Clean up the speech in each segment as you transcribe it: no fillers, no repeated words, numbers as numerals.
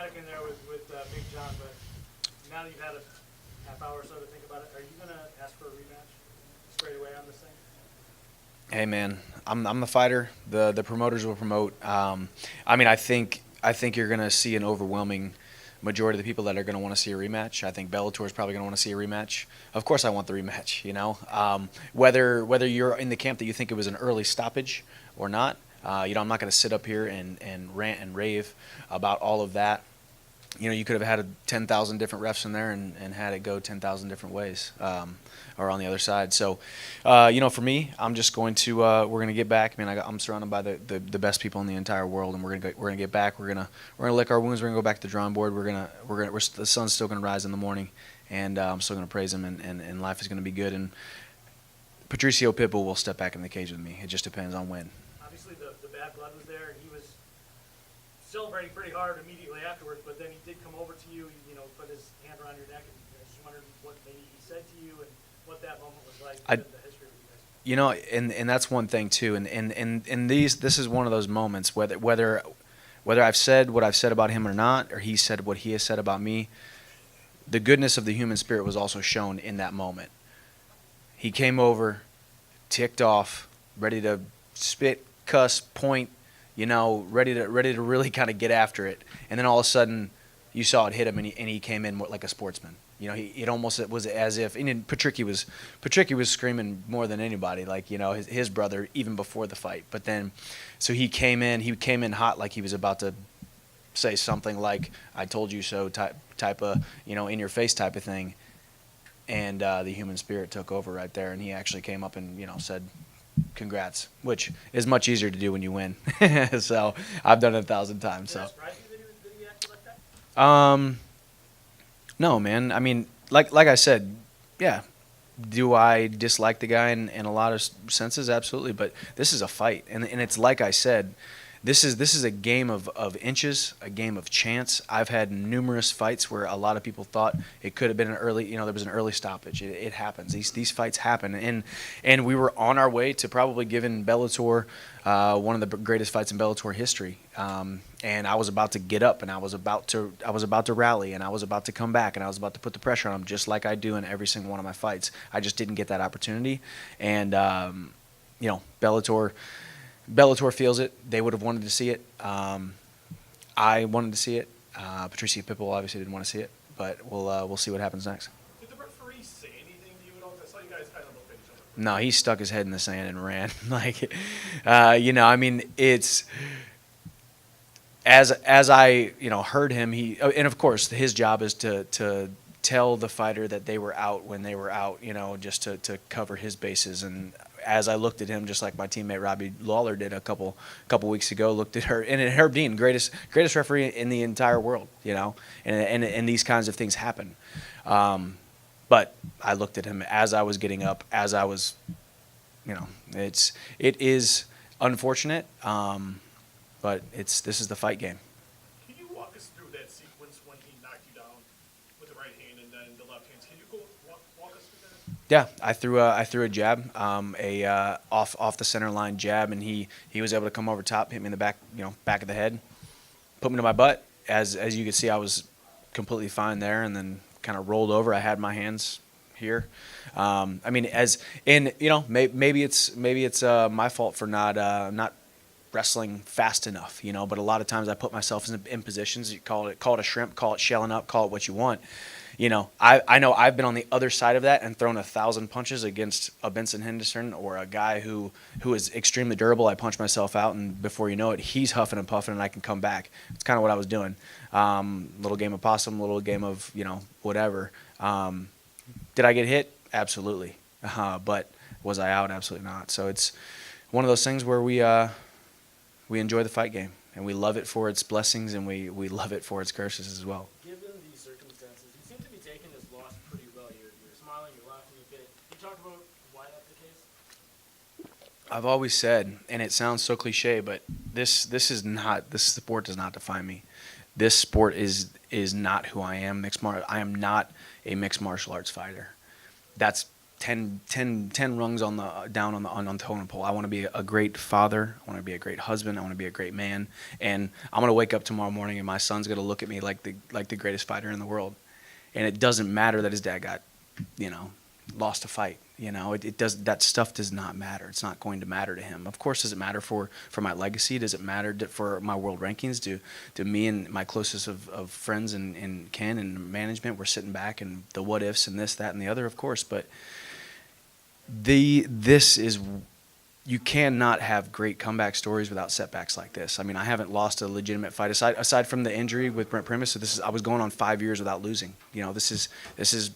dramatic in there with Big John, but now that you've had a half hour or so to think about it, are you going to ask for a rematch straight away on this thing? Hey man, I'm the fighter. The promoters will promote. I mean, I think you're gonna see an overwhelming majority of the people that are gonna want to see a rematch. I think Bellator is probably gonna want to see a rematch. Of course, I want the rematch. Whether you're in the camp that you think it was an early stoppage or not. I'm not gonna sit up here and rant and rave about all of that. You could have had 10,000 different refs in there and had it go 10,000 different ways, or on the other side. So, for me, I'm just going to we're gonna get back. I mean, I'm surrounded by the best people in the entire world, and we're gonna get back. We're gonna lick our wounds. We're gonna go back to the drawing board. The sun's still gonna rise in the morning, and I'm still gonna praise him, and life is gonna be good. And Patricio Pitbull will step back in the cage with me. It just depends on when. Obviously, the bad blood was there, and he was celebrating pretty hard immediately afterwards, but then he did come over to you, put his hand around your neck, and I just wondered what maybe he said to you and what that moment was like, given the history with you guys. And that's one thing too. And this is one of those moments whether I've said what I've said about him or not, or he said what he has said about me. The goodness of the human spirit was also shown in that moment. He came over, ticked off, ready to spit, cuss, point, ready to really kind of get after it. And then all of a sudden, you saw it hit him, and he came in more like a sportsman. It almost was as if, and Patricky was screaming more than anybody, like his brother even before the fight. But then, so he came in hot, like he was about to say something like "I told you so" type of in your face type of thing. And the human spirit took over right there, and he actually came up and said, "Congrats," which is much easier to do when you win. So I've done it 1,000 times. Did So that surprise you that he acted like that? no, man. I mean, like I said, yeah. Do I dislike the guy in a lot of senses? Absolutely. But this is a fight, and it's like I said. This is a game of inches, a game of chance. I've had numerous fights where a lot of people thought it could have been an early, there was an early stoppage. It happens. These fights happen, and we were on our way to probably giving Bellator one of the greatest fights in Bellator history. And I was about to get up, and I was about to rally, and I was about to come back, and I was about to put the pressure on him, just like I do in every single one of my fights. I just didn't get that opportunity, and Bellator feels it. They would have wanted to see it. I wanted to see it. Patricio Pitbull obviously didn't want to see it, but we'll see what happens next. Did the referee say anything to you at all? I saw you guys kind of look at each other. No, he stuck his head in the sand and ran. I mean, it's as I heard him. And of course his job is to tell the fighter that they were out when they were out. Just to cover his bases. And as I looked at him, just like my teammate Robbie Lawler did a couple weeks ago, looked at her, and Herb Dean, greatest referee in the entire world, and these kinds of things happen. But I looked at him as I was getting up, as I was, it is unfortunate, but this is the fight game. Can you walk us through that sequence when he knocked you down with the right hand and then the left hand? Can you walk us through that? Yeah, I threw a jab, off the center line jab, and he was able to come over top, hit me in the back, back of the head, put me to my butt. As you can see, I was completely fine there, and then kind of rolled over. I had my hands here. I mean, maybe it's my fault for not wrestling fast enough, But a lot of times I put myself in positions. You call it a shrimp, call it shelling up, call it what you want. I know I've been on the other side of that and thrown 1,000 punches against a Benson Henderson or a guy who is extremely durable. I punch myself out, and before you know it, he's huffing and puffing, and I can come back. It's kind of what I was doing. Little game of possum, little game of whatever. Did I get hit? Absolutely. But was I out? Absolutely not. So it's one of those things where we enjoy the fight game, and we love it for its blessings, and we love it for its curses as well. Given these circumstances, you seem to be taking this loss pretty well. You're smiling, you're laughing a bit. Can you talk about why that's the case? I've always said, and it sounds so cliche, but this sport does not define me. This sport is not who I am. I am not a mixed martial arts fighter. That's 10 rungs on the down on the totem pole. I want to be a great father. I want to be a great husband. I want to be a great man. And I'm gonna wake up tomorrow morning and my son's gonna look at me like the greatest fighter in the world. And it doesn't matter that his dad got, lost a fight. It does. That stuff does not matter. It's not going to matter to him. Of course, does it matter for my legacy? Does it matter for my world rankings? Do me and my closest of friends and Ken and management, we're sitting back and the what ifs and this, that, and the other, of course. But this is, you cannot have great comeback stories without setbacks like this. I mean, I haven't lost a legitimate fight aside from the injury with Brent Primus. So I was going on 5 years without losing. This is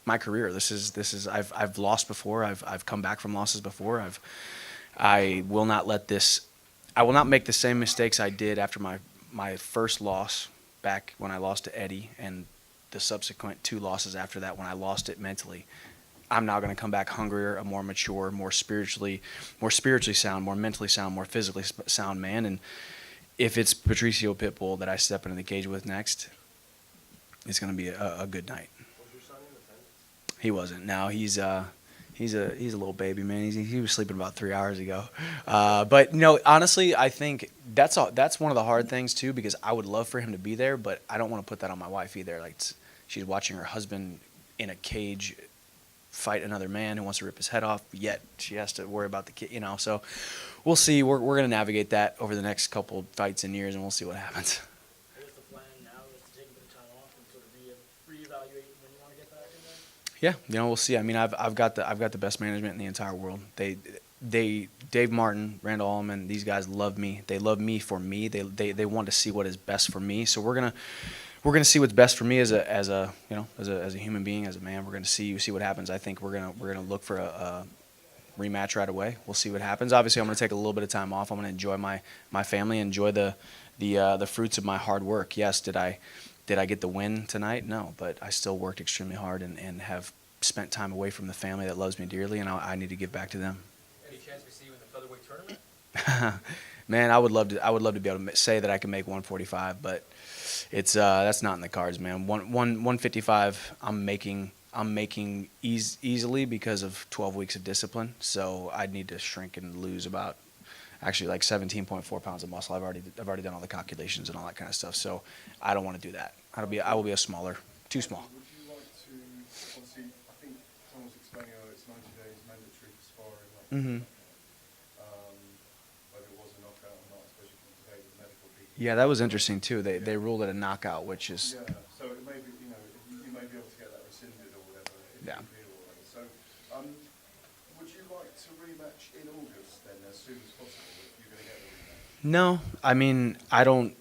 my career. This is I've lost before. I've come back from losses before. I will not let this. I will not make the same mistakes I did after my first loss back when I lost to Eddie and the subsequent 2 losses after that when I lost it mentally. I'm now going to come back hungrier, a more mature, more spiritually sound, more mentally sound, more physically sound man. And if it's Patricio Pitbull that I step into the cage with next, it's going to be a good night. Was your son in attendance? He wasn't. No, he's a little baby, man. He was sleeping about 3 hours ago. But honestly, I think that's one of the hard things too, because I would love for him to be there, but I don't want to put that on my wife either. Like she's watching her husband in a cage fight another man who wants to rip his head off, yet she has to worry about the kid. So we'll see. We're going to navigate that over the next couple fights and years, and we'll see what happens. I guess the plan now is to take a bit of time off and sort of reevaluate when you want to get back in there. Yeah, we'll see. I mean, I've got the best management in the entire world. Dave Martin, Randall Allman, these guys love me. They love me for me. They want to see what is best for me. So we're gonna see what's best for me as a human being, as a man. We're gonna see what happens. I think we're gonna look for a rematch right away. We'll see what happens. Obviously, I'm gonna take a little bit of time off. I'm gonna enjoy my family, enjoy the fruits of my hard work. Yes, did I get the win tonight? No, but I still worked extremely hard and have spent time away from the family that loves me dearly, and I need to give back to them. Any chance we see you in the featherweight tournament? Man, I would love to be able to say that I can make 145, but it's that's not in the cards, man. 155 I'm making easily because of 12 weeks of discipline. So I'd need to shrink and lose about actually like 17.4 pounds of muscle. I've already done all the calculations and all that kind of stuff. So I don't want to do that. I will be a smaller, too small. Would you like to, obviously, I think someone was explaining earlier it's 90 days mandatory for sparring. Mm-hmm. Whether it was a knockout or not, I suppose you can debate with medical people. Yeah, that was interesting too. They ruled it a knockout, which is Yeah, so it may be, you may be able to get that rescinded or whatever if Yeah. you feel already. So, would you like to rematch in August then, as soon as possible, if you're going to get the rematch? No. I mean, I don't.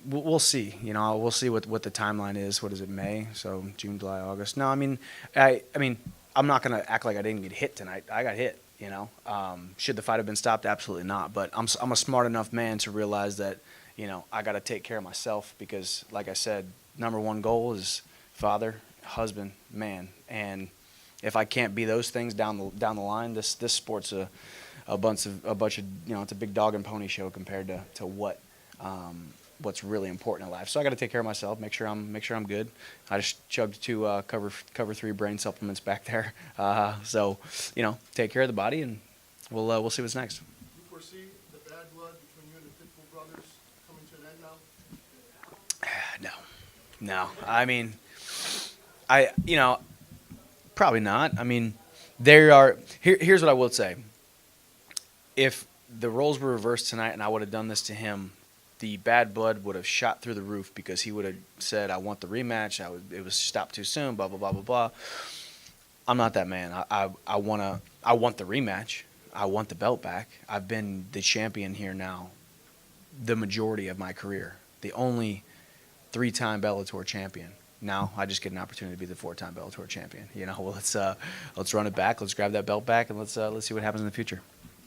We'll see. We'll see what the timeline is. What is it, May? So June, July, August. No, I mean, I'm not gonna act like I didn't get hit tonight. I got hit. Should the fight have been stopped? Absolutely not. But I'm a smart enough man to realize that, I got to take care of myself because, like I said, number one goal is father, husband, man. And if I can't be those things down the line, this sport's a bunch of it's a big dog and pony show compared to what's really important in life. So I got to take care of myself, make sure I'm good. I just chugged 2 cover 3 brain supplements back there. So take care of the body, and we'll see what's next. Do you foresee the bad blood between you and the Pitbull brothers coming to an end now? No. I mean, probably not. I mean, here's what I will say. If the roles were reversed tonight and I would have done this to him, the bad blood would have shot through the roof because he would have said, I want the rematch. It was stopped too soon, blah, blah, blah, blah, blah. I'm not that man. I want the rematch. I want the belt back. I've been the champion here now the majority of my career. The only 3-time Bellator champion. Now I just get an opportunity to be the 4-time Bellator champion. Let's run it back. Let's grab that belt back, and let's see what happens in the future.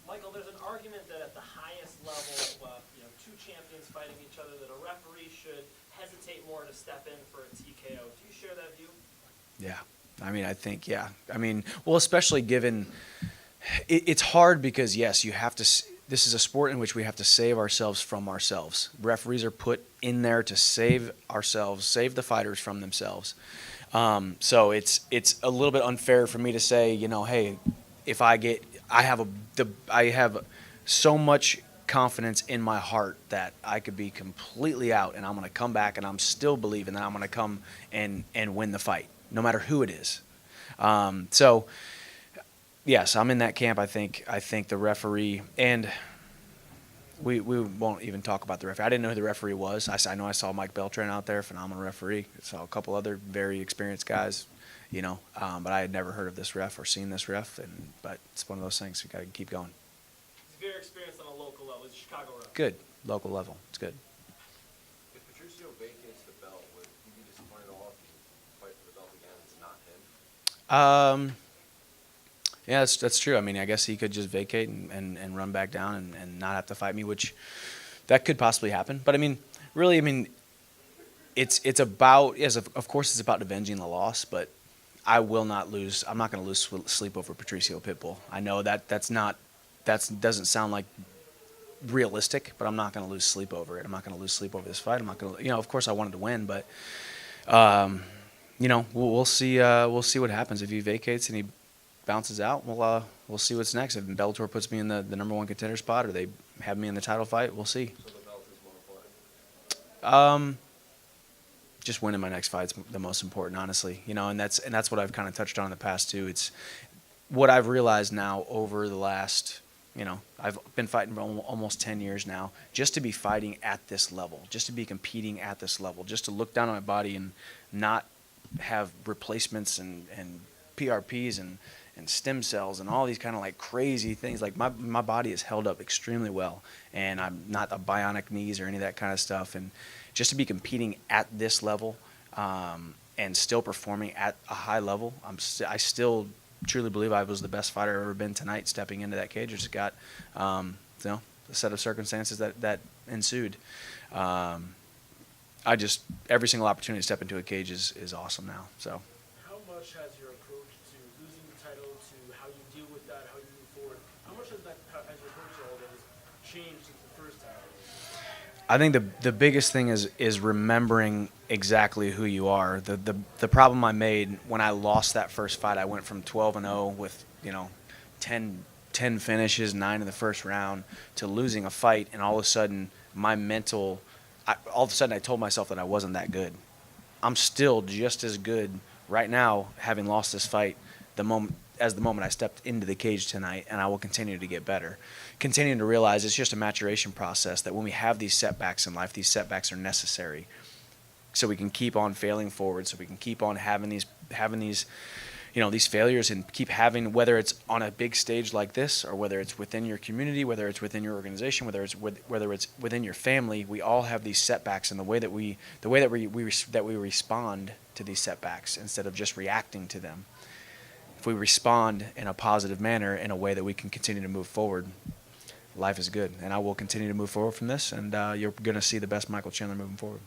Michael, there's an argument that at the highest level, two champions fighting each other, that a referee should hesitate more to step in for a TKO. Do you share that view? Yeah. I think, yeah. Well, especially given it's hard because, yes, you have to. This is a sport in which we have to save ourselves from ourselves. Referees are put in there to save ourselves, save the fighters from themselves. So it's a little bit unfair for me to say, you know, hey, if I get, I have so much confidence in my heart that I could be completely out and I'm going to come back and I'm still believing that I'm going to come and win the fight, no matter who it is. So yes, I'm in that camp. I think the referee, and we won't even talk about the referee. I didn't know who the referee was. I know I saw Mike Beltran out there, phenomenal referee. I saw a couple other very experienced guys, you know, but I had never heard of this ref or seen this ref. But it's one of those things. We got to keep going. He's very experienced on a local level. He's a Chicago rep. Good local level. It's good. If Patricio vacates the belt, would you be disappointed at all if you fight for the belt again? It's not him. Yeah, that's true. I mean, I guess he could just vacate and run back down and not have to fight me, which that could possibly happen. But I mean, really, I mean, it's about, yes, of course, it's about avenging the loss, but I will not lose. I'm not going to lose sleep over Patricio Pitbull. I know that doesn't sound like realistic, but I'm not going to lose sleep over it. I'm not going to lose sleep over this fight. I'm not going to, you know, of course, I wanted to win, but you know, we'll see. We'll see what happens if he vacates and he bounces out. We'll see what's next. If Bellator puts me in the number one contender spot, or they have me in the title fight, we'll see. So the belt is more important. Just winning my next fight's the most important, honestly. You know, and that's what I've kind of touched on in the past too. It's what I've realized now over the last, you know, I've been fighting for almost 10 years now, just to be fighting at this level, just to be competing at this level, just to look down on my body and not have replacements and PRPs and stem cells and all these kind of like crazy things. Like my body is held up extremely well, and I'm not a bionic knees or any of that kind of stuff. And just to be competing at this level and still performing at a high level, I still truly believe I was the best fighter I've ever been tonight stepping into that cage. I just got you know, a set of circumstances that ensued. Every single opportunity to step into a cage is awesome now. So. How much has your approach to losing the title, to how you deal with that, how you move forward, how much has your approach to all this changed since the first time? I think the biggest thing is remembering exactly who you are. The problem I made when I lost that first fight, I went from 12-0 with, you know, 10 finishes, 9 in the first round, to losing a fight, and all of a sudden all of a sudden I told myself that I wasn't that good. I'm still just as good right now, having lost this fight, the moment I stepped into the cage tonight, and I will continue to get better. Continuing to realize it's just a maturation process, that when we have these setbacks in life, these setbacks are necessary so we can keep on failing forward, so we can keep on having these you know, these failures, and keep having, whether it's on a big stage like this, or whether it's within your community, whether it's within your organization, whether it's within your family. We all have these setbacks, and the way that we respond to these setbacks instead of just reacting to them. If we respond in a positive manner, in a way that we can continue to move forward, life is good. And I will continue to move forward from this, and you're going to see the best Michael Chandler moving forward.